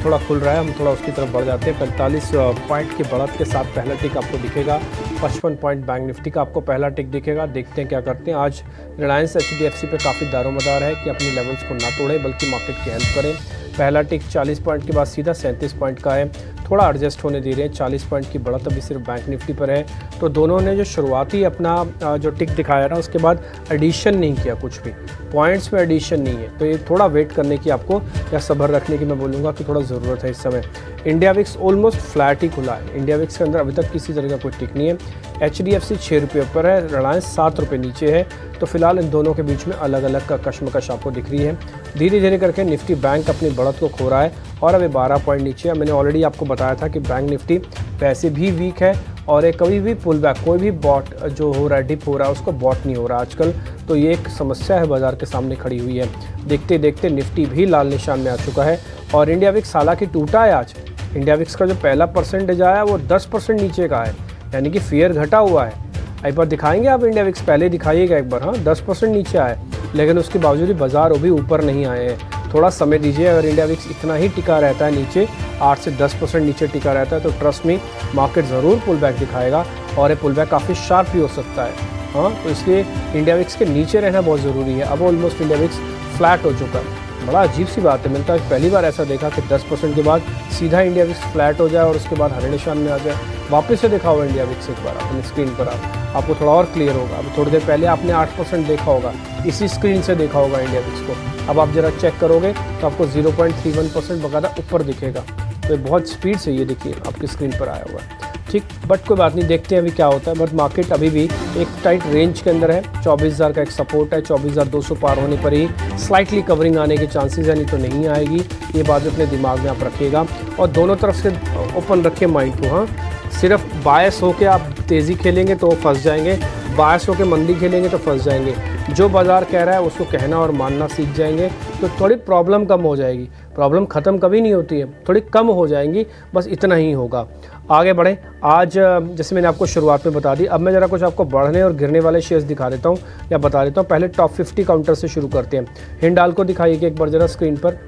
थोड़ा खुल रहा है, हम थोड़ा उसकी तरफ बढ़ जाते हैं। 45 पॉइंट की बढ़त के साथ पहला टिक आपको दिखेगा। 55 पॉइंट बैंक निफ्टी का आपको पहला टिक दिखेगा। देखते हैं क्या करते हैं। आज रिलायंस HDFC पे काफ़ी दारोमदार है कि अपनी लेवल्स को ना तोड़े बल्कि मार्केट की हेल्प करें। पहला टिक 40 पॉइंट के बाद सीधा 37 पॉइंट का है, थोड़ा एडजस्ट होने दे रहे हैं। 40 पॉइंट की बढ़त अभी सिर्फ बैंक निफ्टी पर है। तो दोनों ने जो शुरुआती अपना जो टिक दिखाया ना, उसके बाद एडिशन नहीं किया, कुछ भी पॉइंट्स में एडिशन नहीं है। तो ये थोड़ा वेट करने की आपको या सब्र रखने की मैं बोलूँगा कि थोड़ा ज़रूरत है इस समय। इंडिया विक्स ऑलमोस्ट फ्लैट ही खुला है। इंडिया विक्स के अंदर अभी तक किसी तरह का कोई टिक नहीं है। HDFC 6 रुपये पर है, रिलायंस 7 रुपये नीचे है। तो फिलहाल इन दोनों के बीच में अलग अलग का कशमकश आपको दिख रही है। धीरे धीरे करके निफ्टी बैंक अपनी बढ़त को खो रहा है और अभी 12 पॉइंट नीचे है। मैंने ऑलरेडी आपको बताया था कि बैंक निफ्टी वैसे भी वीक है और एक कभी भी पुल बैक, कोई भी बॉट जो हो रहा है, डिप हो रहा है, उसको बॉट नहीं हो रहा आजकल। तो ये एक समस्या है बाज़ार के सामने खड़ी हुई है। देखते देखते निफ्टी भी लाल निशान में आ चुका है और इंडिया विक्स हालांकि टूटा है आज। इंडिया विक्स का जो पहला परसेंटेज आया वो 10% नीचे का है, यानी कि फेयर घटा हुआ है। एक बार दिखाएंगे आप इंडिया विक्स, पहले दिखाइएगा एक बार। हाँ, 10% नीचे आए, लेकिन उसके बावजूद बाजार अभी ऊपर नहीं आए हैं। थोड़ा समय दीजिए। अगर इंडिया विक्स इतना ही टिका रहता है नीचे, 8 से 10% नीचे टिका रहता है, तो ट्रस्ट मी मार्केट ज़रूर पुल बैक दिखाएगा और ये पुल बैक काफ़ी शार्प भी हो सकता है। हाँ, तो इसलिए इंडिया विक्स के नीचे रहना बहुत ज़रूरी है। अब ऑलमोस्ट इंडिया विक्स फ्लैट हो चुका है। बड़ा अजीब सी बात है, मैंने तो पहली बार ऐसा देखा कि 10% के बाद सीधा इंडिया विक्स फ्लैट हो जाए और उसके बाद हरे निशान में आ जाए। वापस से दिखाओ इंडिया विक्स एक बार अपनी स्क्रीन पर, आपको थोड़ा और क्लियर होगा। अभी थोड़ी देर पहले आपने 8% देखा होगा, इसी स्क्रीन से देखा होगा इंडिया विक्स को। अब आप जरा चेक करोगे तो आपको 0.31% बकायदा ऊपर दिखेगा। तो बहुत स्पीड से ये देखिए आपकी स्क्रीन पर आया हुआ है। ठीक, बट कोई बात नहीं, देखते हैं अभी क्या होता है। बट मार्केट अभी भी एक टाइट रेंज के अंदर है। 24,000 का एक सपोर्ट है। 24,200 पार होने पर ही स्लाइटली कवरिंग आने के चांसेस है, नहीं तो नहीं आएगी। ये बात अपने दिमाग में आप रखिएगा और दोनों तरफ से ओपन रखिए माइंड को। हाँ, सिर्फ बायस होकर आप तेज़ी खेलेंगे तो फंस जाएंगे, बायस होकर मंदी खेलेंगे तो फंस जाएंगे। जो बाज़ार कह रहा है उसको कहना और मानना सीख जाएंगे तो थोड़ी प्रॉब्लम कम हो जाएगी। प्रॉब्लम ख़त्म कभी नहीं होती है, थोड़ी कम हो जाएंगी, बस इतना ही होगा। आगे बढ़ें। आज जैसे मैंने आपको शुरुआत में बता दी, अब मैं ज़रा कुछ आपको बढ़ने और गिरने वाले शेयर्स दिखा देता हूँ या बता देता हूँ। पहले टॉप 50 काउंटर से शुरू करते हैं। हिंडाल्को दिखाइए एक बार ज़रा स्क्रीन पर।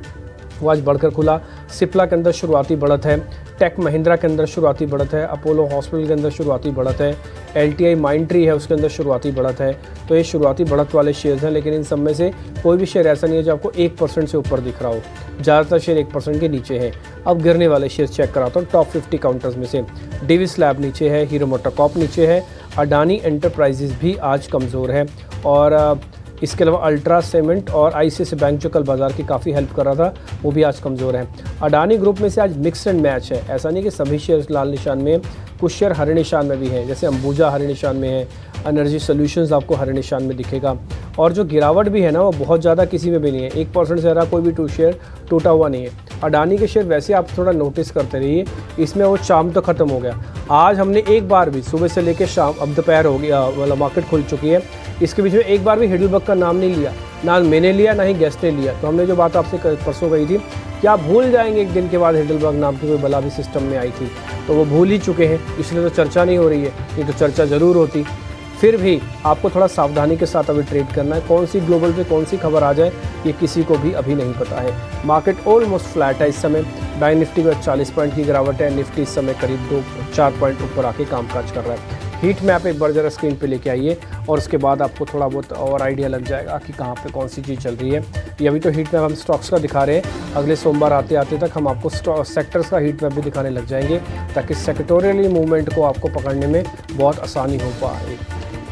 वो आज बढ़कर खुला। सिप्ला के अंदर शुरुआती बढ़त है। टेक महिंद्रा के अंदर शुरुआती बढ़त है। अपोलो हॉस्पिटल के अंदर शुरुआती बढ़त है। LTI माइंडट्री है, उसके अंदर शुरुआती बढ़त है। तो ये शुरुआती बढ़त वाले शेयर्स हैं, लेकिन इन सब में से कोई भी शेयर ऐसा नहीं है जो आपको 1% से ऊपर दिख रहा हो। ज़्यादातर शेयर 1% के नीचे है। अब गिरने वाले शेयर चेक कराता हूँ। टॉप 50 काउंटर्स में से डिविस लैब नीचे है, हीरो मोटोकॉर्प नीचे है, अडानी एंटरप्राइजेज भी आज कमज़ोर है और इसके अलावा अल्ट्रा सीमेंट और ICICI बैंक जो कल बाजार की काफ़ी हेल्प कर रहा था, वो भी आज कमज़ोर है। अडानी ग्रुप में से आज मिक्स एंड मैच है। ऐसा नहीं कि सभी शेयर लाल निशान में, कुछ शेयर हरे निशान में भी हैं। जैसे अंबुजा हरे निशान में है, एनर्जी सॉल्यूशंस आपको हरे निशान में दिखेगा। और जो गिरावट भी है ना, वो बहुत ज़्यादा किसी में भी नहीं है। 1% से ज़्यादा कोई भी शेयर टूटा हुआ नहीं है। अडानी के शेयर वैसे आप थोड़ा नोटिस करते रहिए, इसमें वो शाम तो ख़त्म हो गया। आज हमने एक बार भी सुबह से लेकर शाम, अब दोपहर हो गया, मतलब मार्केट खुल चुकी है, इसके बीच में एक बार भी हिडलबर्ग का नाम नहीं लिया, ना मैंने लिया ना ही गेस्ट ने लिया। तो हमने जो बात आपसे परसों कही थी कि आप भूल जाएंगे एक दिन के बाद हिडलबर्ग नाम की कोई बला भी सिस्टम में आई थी, तो वो भूल ही चुके हैं, इसलिए तो चर्चा नहीं हो रही है। ये तो चर्चा ज़रूर होती। फिर भी आपको थोड़ा सावधानी के साथ अभी ट्रेड करना है। कौन सी ग्लोबल पे कौन सी खबर आ जाए ये किसी को भी अभी नहीं पता है। मार्केट ऑलमोस्ट फ्लैट है इस समय। बैंक निफ्टी में 40 पॉइंट की गिरावट है। निफ्टी इस समय करीब 2-4 पॉइंट ऊपर आके कामकाज कर रहा है। हीट मैप एक बार ज़रा स्क्रीन पे लेके आइए और उसके बाद आपको थोड़ा बहुत और आइडिया लग जाएगा कि कहाँ पे कौन सी चीज़ चल रही है। ये अभी तो हीट मैप हम स्टॉक्स का दिखा रहे हैं। अगले सोमवार आते आते तक हम आपको सेक्टर्स का हीट मैप भी दिखाने लग जाएंगे, ताकि सेक्टोरियली मूवमेंट को आपको पकड़ने में बहुत आसानी हो पाए।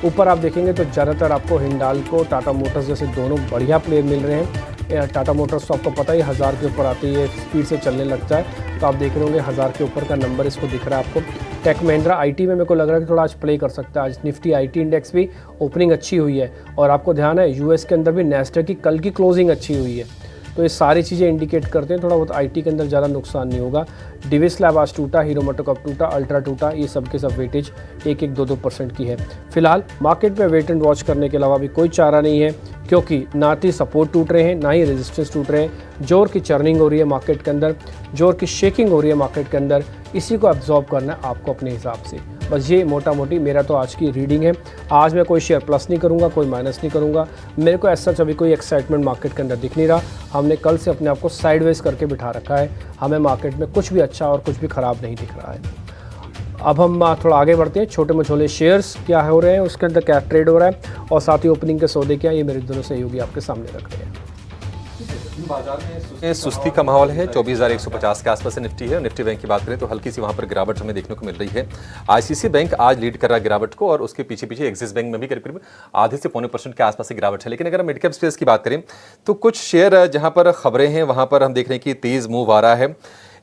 ऊपर आप देखेंगे तो ज़्यादातर आपको हिंडाल्को, टाटा मोटर्स जैसे दोनों बढ़िया प्लेयर मिल रहे हैं। टाटा मोटर्स तो आपको पता ही 1000 के ऊपर आती है, स्पीड से चलने लगता है, तो आप देख रहे होंगे 1000 के ऊपर का नंबर इसको दिख रहा है आपको। टेक महिंद्रा IT में मेरे को लग रहा है कि थोड़ा आज प्ले कर सकता है। आज निफ्टी IT इंडेक्स भी ओपनिंग अच्छी हुई है और आपको ध्यान है US के अंदर भी नेस्डैक की कल की क्लोजिंग अच्छी हुई है। तो ये सारी चीज़ें इंडिकेट करते हैं थोड़ा बहुत IT के अंदर ज़्यादा नुकसान नहीं होगा। डिविस लैब आज टूटा, हीरो मोटोकॉर्प टूटा, अल्ट्रा टूटा, ये सब के सब वेटेज 1-2% की है। फिलहाल मार्केट में वेट एंड वॉच करने के अलावा भी कोई चारा नहीं है, क्योंकि ना ही सपोर्ट टूट रहे हैं ना ही रेजिस्टेंस टूट रहे हैं। जोर की चर्निंग हो रही है मार्केट के अंदर, जोर की शेकिंग हो रही है मार्केट के अंदर। इसी को एब्जॉर्ब करना है आपको अपने हिसाब से। बस ये मोटा मोटी मेरा तो आज की रीडिंग है। आज मैं कोई शेयर प्लस नहीं करूँगा, कोई माइनस नहीं करूँगा। मेरे को ऐसा अभी कोई एक्साइटमेंट मार्केट के अंदर दिख नहीं रहा। हमने कल से अपने आप को साइडवेज करके बिठा रखा है। हमें मार्केट में कुछ भी अच्छा और कुछ भी ख़राब नहीं दिख रहा है। अब हम थोड़ा आगे बढ़ते हैं। छोटे मझोले शेयर्स क्या हो रहे हैं, उसके अंदर क्या ट्रेड हो रहा है, और साथ ही ओपनिंग के सौदे क्या, ये मेरे दोनों सहयोगी आपके सामने रख रहे हैं। बाजार में सुस्ती का माहौल है। 24,150 के आसपास निफ्टी है। निफ्टी बैंक की बात करें तो हल्की सी वहां पर गिरावट हमें देखने को मिल रही है। आईसीसी बैंक आज लीड कर रहा है गिरावट को, और उसके पीछे पीछे एक्सिस बैंक में भी करीब करीब आधे से पौने % के आसपास गिरावट है। लेकिन अगर हम मिड कैप स्पेस की बात करें तो कुछ शेयर जहां पर खबरें हैं वहां पर हम देख रहे हैं कि तेज मूव आ रहा है।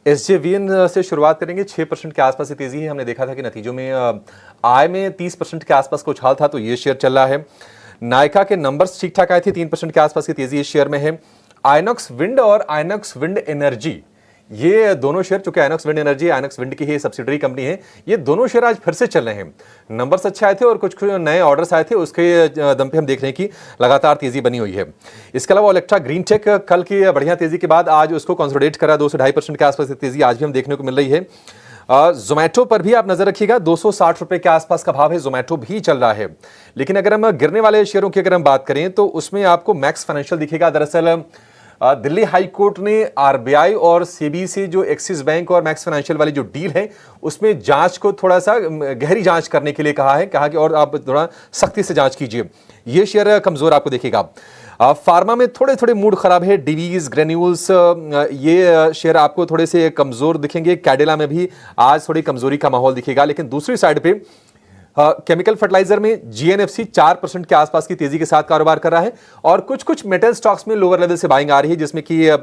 SJVN से शुरुआत करेंगे। 6% के आसपास तेजी है। हमने देखा था कि नतीजों में आय में 30% के आसपास का उछाल था, तो ये शेयर चल रहा है। नायका के नंबर्स ठीक ठाक आए थे। 3% के आसपास की तेजी इस शेयर में है। आइनॉक्स विंड और आइनॉक्स विंड एनर्जी, ये दोनों शेयर, चूंकि INOX wind energy INOX wind की ही सब्सिडरी कंपनी है, ये दोनों शेयर आज फिर से चल रहे हैं। नंबर्स अच्छे आए थे और कुछ नए ऑर्डर्स आए थे, उसके दम पे हम देख रहे हैं कि लगातार तेजी बनी हुई है। इसके अलावा इलेक्ट्रा ग्रीन टेक कल की बढ़िया तेजी के बाद आज उसको कंसोलिडेट करा। 2 से 2.5% के आसपास तेजी आज भी हम देखने को मिल रही है। जोमैटो पर भी आप नजर रखिएगा। 260 रुपए के आसपास का भाव है। जोमैटो भी चल रहा है। लेकिन अगर हम गिरने वाले शेयरों की अगर हम बात करें तो उसमें आपको मैक्स फाइनेंशियल दिखेगा। दरअसल दिल्ली हाई कोर्ट ने आरबीआई और सेबी से जो एक्सिस बैंक और मैक्स फाइनेंशियल वाली जो डील है उसमें जांच को थोड़ा सा गहरी जांच करने के लिए कहा है। कहा कि और आप थोड़ा सख्ती से जांच कीजिए। ये शेयर कमजोर आपको दिखेगा। फार्मा में थोड़े थोड़े मूड खराब है। डिवीज, ग्रेन्यूल्स, ये शेयर आपको थोड़े से कमजोर दिखेंगे। कैडिला में भी आज थोड़ी कमजोरी का माहौल दिखेगा। लेकिन दूसरी साइड पे केमिकल फर्टिलाइजर में जीएनएफसी 4% के आसपास की तेजी के साथ कारोबार कर रहा है। और कुछ कुछ मेटल स्टॉक्स में लोअर लेवल से बाइंग आ रही है, जिसमें कि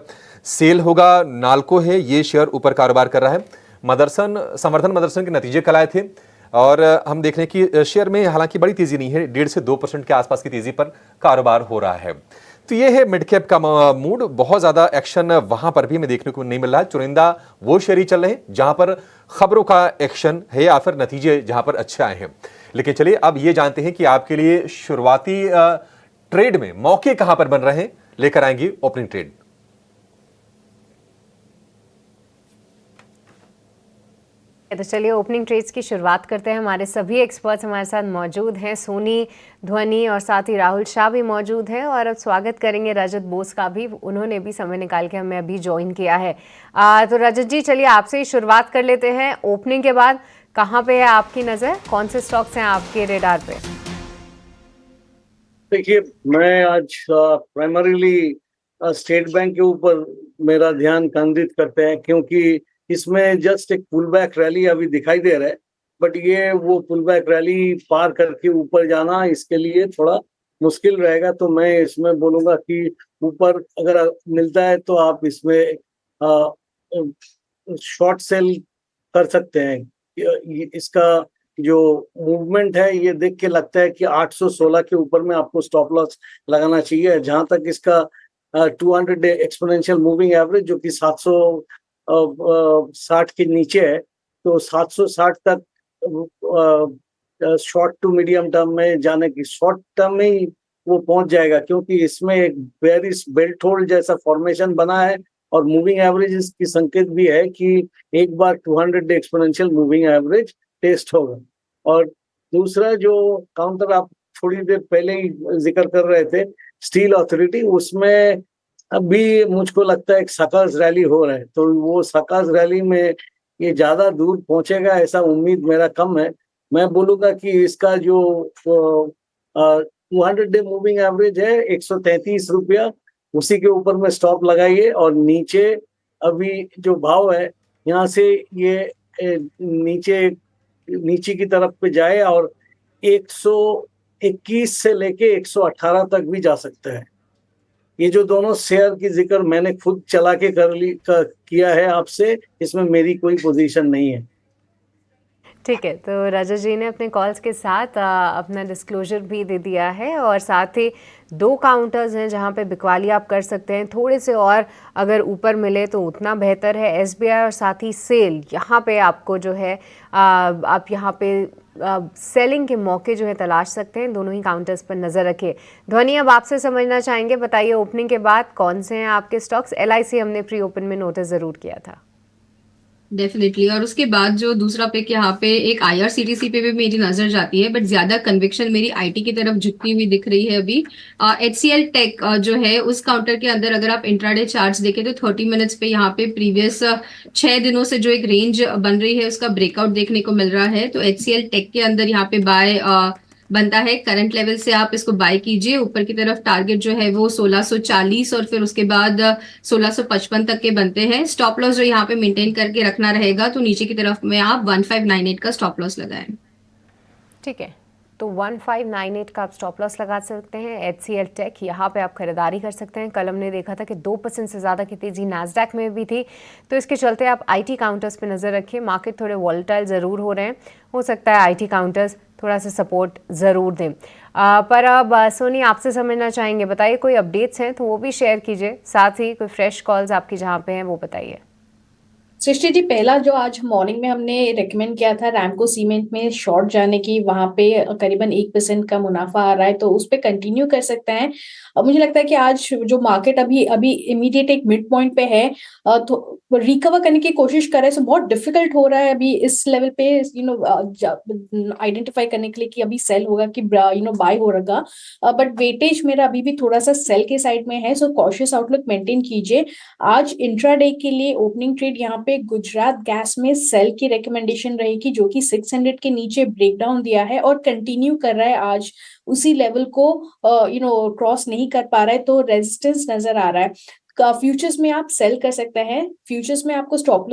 सेल होगा, नाल्को है, ये शेयर ऊपर कारोबार कर रहा है। समर्थन मदरसन के नतीजे कल आए थे और हम देख रहे हैं कि शेयर में हालांकि बड़ी तेजी नहीं है। 1.5 से 2% के आसपास की तेजी पर कारोबार हो रहा है। तो ये है मिड कैप का मूड। बहुत ज्यादा एक्शन वहां पर भी हमें देखने को नहीं मिल रहा है। चुनिंदा वो शेयर ही चल रहे हैं जहां पर खबरों का एक्शन है या फिर नतीजे जहां पर अच्छे आए हैं। लेकिन चलिए अब ये जानते हैं कि आपके लिए शुरुआती ट्रेड में मौके कहां पर बन रहे हैं। लेकर आएंगे ओपनिंग ट्रेड। तो चलिए ओपनिंग ट्रेड्स की शुरुआत करते हैं। हमारे सभी एक्सपर्ट्स हमारे साथ मौजूद हैं। सोनी, ध्वनि और साथ ही राहुल शाह भी मौजूद हैं। और अब स्वागत करेंगे रजत बोस का भी। उन्होंने भी समय निकाल के हमें अभी ज्वाइन किया है। तो रजत जी, चलिए आपसे ही शुरुआत कर लेते हैं। ओपनिंग के बाद कहाँ पे है आपकी नज़र, कौन से स्टॉक्स हैं आपके रेडार पे? देखिए, मैं आज प्राइमरीली स्टेट बैंक के ऊपर मेरा ध्यान केंद्रित करते हैं, क्योंकि इसमें जस्ट एक पुल बैक रैली अभी दिखाई दे रहा है। बट ये वो पुल बैक रैली पार करके ऊपर जाना इसके लिए थोड़ा मुश्किल रहेगा। तो मैं इसमें बोलूंगा कि ऊपर अगर मिलता है तो आप इसमें शॉर्ट सेल कर सकते हैं। इसका जो मूवमेंट है ये देख के लगता है कि 816 के ऊपर में आपको स्टॉप लॉस लगाना चाहिए। जहां तक इसका 200 डे एक्सपोनेंशियल मूविंग एवरेज जो कि 760 के नीचे है, तो 760 तक शॉर्ट टू मीडियम टर्म में जाने की, शॉर्ट टर्म में ही वो पहुंच जाएगा, क्योंकि इसमें एक बेरिश बेल्ट होल्ड जैसा फॉर्मेशन बना है और मूविंग एवरेज की संकेत भी है कि एक बार 200 day exponential moving average test होगा। और दूसरा जो काउंटर आप थोड़ी देर पहले ही जिक्र कर रहे थे, स्टील अथॉरिटी, उसमें अभी मुझको लगता है एक सकाज रैली हो रहा है। तो वो सकाज रैली में ये ज्यादा दूर पहुंचेगा ऐसा उम्मीद मेरा कम है। मैं बोलूंगा कि इसका जो 200 डे मूविंग एवरेज है 133 रुपया, उसी के ऊपर में स्टॉप लगाइए। और नीचे अभी जो भाव है यहाँ से ये नीचे की तरफ पे जाए और 121 से लेके 118 तक भी जा सकता है। ये जो दोनों शेयर की जिक्र मैंने खुद चला के किया है आपसे, इसमें मेरी कोई पोजीशन नहीं है। ठीक है, तो राजा जी ने अपने कॉल्स के साथ अपना डिस्क्लोजर भी दे दिया है। और साथ ही 2 काउंटर्स हैं जहां पे बिकवाली आप कर सकते हैं। थोड़े से और अगर ऊपर मिले तो उतना बेहतर है। एसबीआई और साथ ही सेल, यहाँ पे आपको जो है आप यहाँ पे सेलिंग के मौके जो है तलाश सकते हैं। दोनों ही काउंटर्स पर नज़र रखिए। ध्वनि, अब आपसे समझना चाहेंगे, बताइए ओपनिंग के बाद कौन से हैं आपके स्टॉक्स? LIC हमने प्री ओपन में नोटिस ज़रूर किया था। डेफिनेटली। और उसके बाद जो दूसरा पिक यहाँ पे एक आईआरसीटीसी पे भी मेरी नजर जाती है, बट ज्यादा कन्विक्शन मेरी आईटी की तरफ झुकती हुई दिख रही है अभी। एचसीएल टेक जो है उस काउंटर के अंदर अगर आप इंट्राडे चार्ट्स देखें तो 30 मिनट्स पे यहाँ पे प्रीवियस 6 दिनों से जो एक रेंज बन रही है उसका ब्रेकआउट देखने को मिल रहा है। तो एचसीएल टेक के अंदर यहाँ पे बाय बनता है। करंट लेवल से आप इसको बाय कीजिए। ऊपर की तरफ टारगेट जो है वो 1640 और फिर उसके बाद 1655 तक के बनते हैं। स्टॉप लॉस जो यहाँ पे मेंटेन करके रखना रहेगा, तो नीचे की तरफ में आप 1598 का स्टॉप लॉस लगाएं। ठीक है, तो 1598 का आप स्टॉप लॉस लगा सकते हैं। एचसीएल टेक यहाँ पे आप खरीदारी कर सकते हैं। कल हमने देखा था कि 2% से ज़्यादा की तेज़ी नैस्डैक में भी थी, तो इसके चलते आप आईटी काउंटर्स पे नज़र रखिए। मार्केट थोड़े वॉलेटाइल ज़रूर हो रहे हैं, हो सकता है आईटी काउंटर्स थोड़ा सा सपोर्ट ज़रूर दें। पर अब सोनी आपसे समझना चाहेंगे, बताइए कोई अपडेट्स हैं तो वो भी शेयर कीजिए, साथ ही कोई फ्रेश कॉल्स आपकी जहाँ पे हैं वो बताइए। सृष्टि जी, पहला जो आज मॉर्निंग में हमने रेकमेंड किया था रैमको सीमेंट में शॉर्ट जाने की, वहां पे करीबन 1% का मुनाफा आ रहा है, तो उस पे कंटिन्यू कर सकते हैं। और मुझे लगता है कि आज जो मार्केट अभी अभी इमीडिएट एक मिड पॉइंट पे है, तो रिकवर करने की कोशिश कर रहे हैं। सो बहुत डिफिकल्ट हो रहा है अभी इस लेवल पे आइडेंटिफाई करने के लिए कि अभी सेल होगा कि बाय होगा। बट वेटेज मेरा अभी भी थोड़ा सा सेल के साइड में है, सो कॉशियस आउटलुक मेंटेन कीजिए। आज इंट्राडे के लिए ओपनिंग ट्रेड यहाँ पे गुजरात गैस में सेल की रिकमेंडेशन रहेगी, जो कि 600 के नीचे ब्रेकडाउन दिया है और कंटिन्यू कर रहा है। आज उसी लेवल को क्रॉस नहीं कर पा रहा है, तो रेजिस्टेंस नजर आ रहा है। फ्यूचर्स में आप सेल कर सकते हैं। फ्यूचर्स में आपको स्टॉप लॉस